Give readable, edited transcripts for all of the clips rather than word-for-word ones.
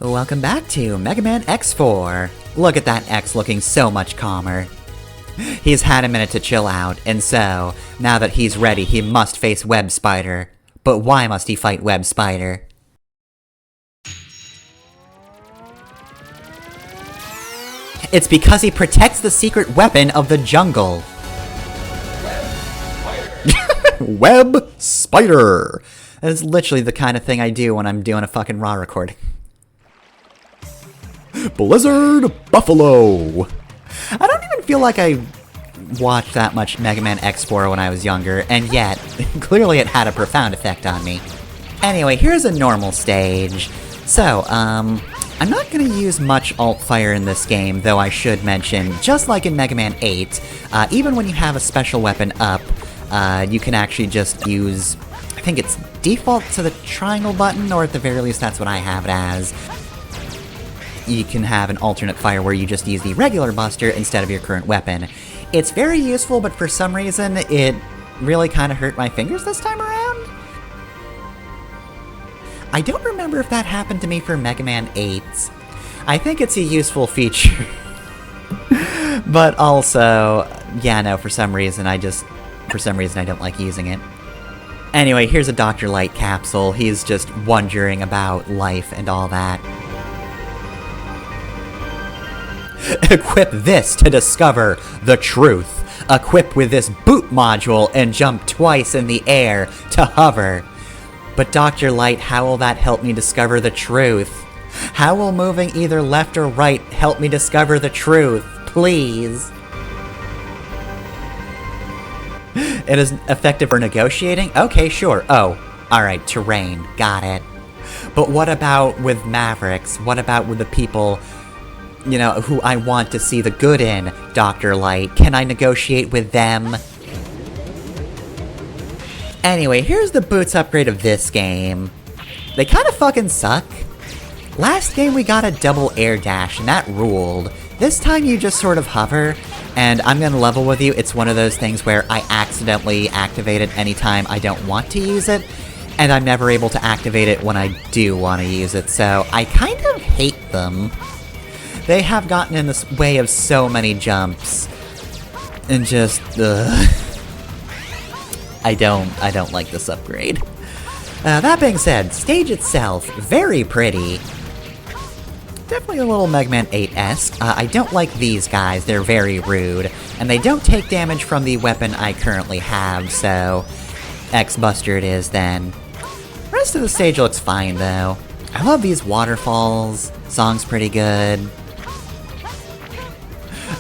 Welcome back to Mega Man X4. Look at that X looking so much calmer. He's had a minute to chill out, and so, now that he's ready, he must face Web Spider. But why must he fight Web Spider? It's because he protects the secret weapon of the jungle. Web Spider! That is literally the kind of thing I do when I'm doing a fucking Raw recording. Blizzard Buffalo! I don't even feel like I watched that much Mega Man X4 when I was younger, and yet, clearly it had a profound effect on me. Anyway, here's a normal stage. So, I'm not gonna use much alt-fire in this game, though I should mention, just like in Mega Man 8, even when you have a special weapon up, you can actually just use, I think it's default to the triangle button, or at the very least that's what I have it as. You can have an alternate fire where you just use the regular buster instead of your current weapon. It's very useful, but for some reason, it really kind of hurt my fingers this time around. I don't remember if that happened to me for Mega Man 8. I think it's a useful feature. But also, yeah, no, for some reason I don't like using it. Anyway, here's a Dr. Light capsule. He's just wondering about life and all that. Equip this to discover the truth. Equip with this boot module and jump twice in the air to hover. But Dr. Light, how will that help me discover the truth? How will moving either left or right help me discover the truth? Please. It is effective for negotiating? Okay, sure. Oh, alright, terrain. Got it. But what about with Mavericks? What about with the people, you know, who I want to see the good in, Dr. Light? Can I negotiate with them? Anyway, here's the boots upgrade of this game. They kinda fucking suck. Last game we got a double air dash, and that ruled. This time you just sort of hover, and I'm gonna level with you, it's one of those things where I accidentally activate it anytime I don't want to use it, and I'm never able to activate it when I do want to use it, so I kind of hate them. They have gotten in the way of so many jumps, and just, ugh. I don't like this upgrade. That being said, stage itself, very pretty. Definitely a little Mega Man 8-esque. I don't like these guys, they're very rude, and they don't take damage from the weapon I currently have, so X-Buster it is then. The rest of the stage looks fine though. I love these waterfalls, song's pretty good.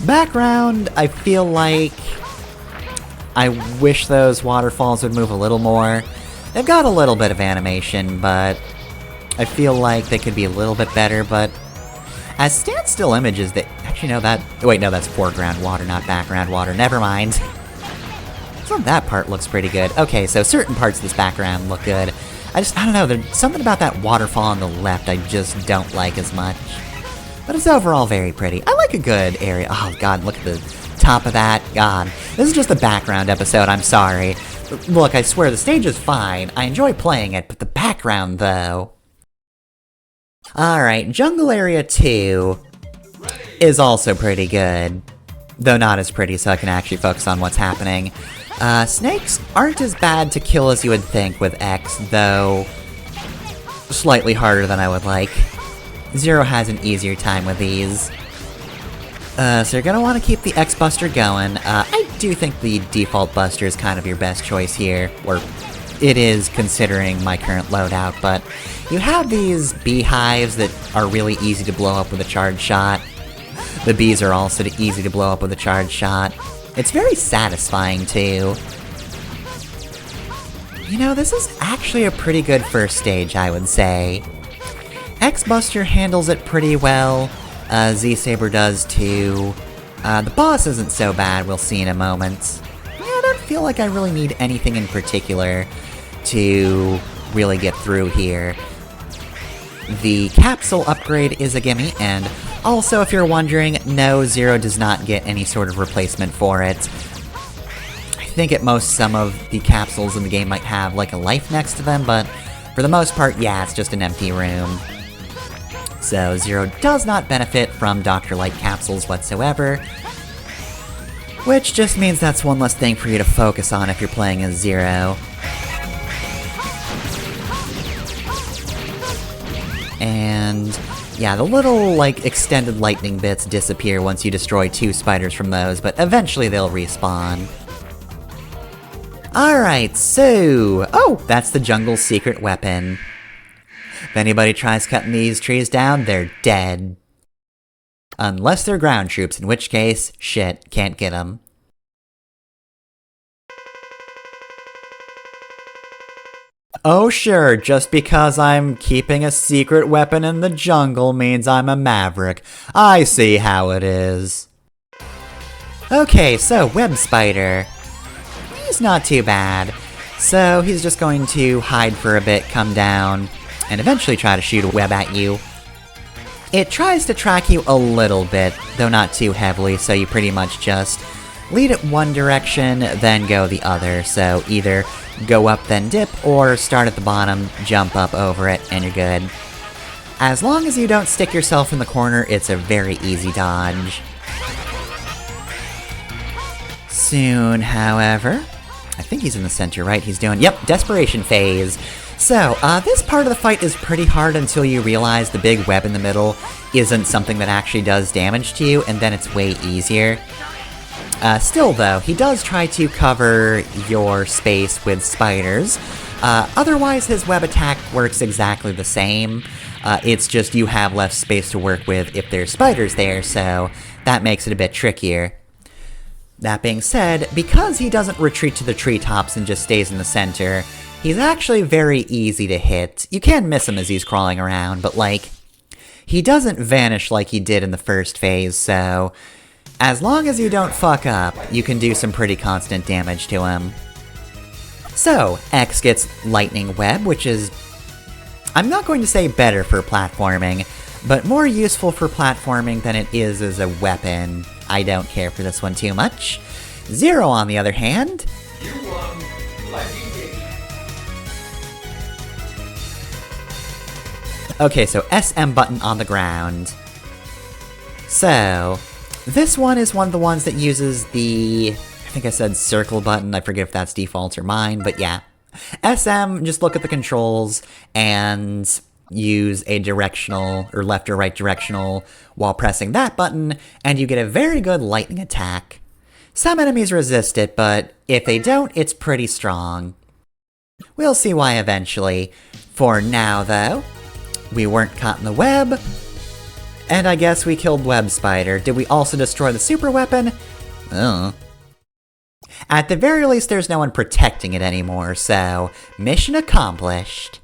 Background, I feel like I wish those waterfalls would move a little more. They've got a little bit of animation, but I feel like they could be a little bit better, but as standstill images, they actually know that. Wait, no, that's foreground water, not background water. Never mind. So that part looks pretty good. Okay, so certain parts of this background look good. I don't know, there's something about that waterfall on the left I just don't like as much. But it's overall very pretty. I like a good area. Oh god, look at the top of that. God. This is just a background episode, I'm sorry. Look, I swear, the stage is fine. I enjoy playing it, but the background, though. Alright, Jungle Area 2 is also pretty good. Though not as pretty, so I can actually focus on what's happening. Snakes aren't as bad to kill as you would think with X, though slightly harder than I would like. Zero has an easier time with these. So you're gonna want to keep the X-Buster going. I do think the default Buster is kind of your best choice here, or it is considering my current loadout, but you have these beehives that are really easy to blow up with a charge shot. The bees are also easy to blow up with a charge shot. It's very satisfying, too. You know, this is actually a pretty good first stage, I would say. X-Buster handles it pretty well. Z-Saber does too. The boss isn't so bad, we'll see in a moment. Yeah, I don't feel like I really need anything in particular to really get through here. The capsule upgrade is a gimme, and also if you're wondering, no, Zero does not get any sort of replacement for it. I think at most some of the capsules in the game might have like a life next to them, but for the most part, yeah, it's just an empty room. So Zero does not benefit from Dr. Light capsules whatsoever, which just means that's one less thing for you to focus on if you're playing as Zero. And yeah, the little, like, extended lightning bits disappear once you destroy 2 spiders from those, but eventually they'll respawn. Alright, so... oh, that's the jungle's secret weapon. If anybody tries cutting these trees down, they're dead. Unless they're ground troops, in which case, shit, can't get them. Oh sure, just because I'm keeping a secret weapon in the jungle means I'm a maverick. I see how it is. Okay, so Web Spider. He's not too bad. So he's just going to hide for a bit, come down, and eventually try to shoot a web at you. It tries to track you a little bit, though not too heavily, so you pretty much just lead it one direction, then go the other, so either go up then dip, or start at the bottom, jump up over it, and you're good. As long as you don't stick yourself in the corner, it's a very easy dodge. Soon, however... I think he's in the center, right? He's doing... yep, Desperation Phase. So, this part of the fight is pretty hard until you realize the big web in the middle isn't something that actually does damage to you, and then it's way easier. Still though, he does try to cover your space with spiders. Otherwise, his web attack works exactly the same. It's just you have less space to work with if there's spiders there, so that makes it a bit trickier. That being said, because he doesn't retreat to the treetops and just stays in the center, he's actually very easy to hit. You can miss him as he's crawling around, but like, he doesn't vanish like he did in the first phase, so as long as you don't fuck up, you can do some pretty constant damage to him. So, X gets Lightning Web, which is, I'm not going to say better for platforming, but more useful for platforming than it is as a weapon. I don't care for this one too much. Zero, on the other hand... you won. Okay, so SM button on the ground. So, this one is one of the ones that uses the... I think I said circle button, I forget if that's default or mine, but yeah. SM, just look at the controls, and use a directional, or left or right directional, while pressing that button, and you get a very good lightning attack. Some enemies resist it, but if they don't, it's pretty strong. We'll see why eventually. For now, though, we weren't caught in the web, and I guess we killed Web Spider. Did we also destroy the super weapon? Oh. At the very least, there's no one protecting it anymore, so mission accomplished.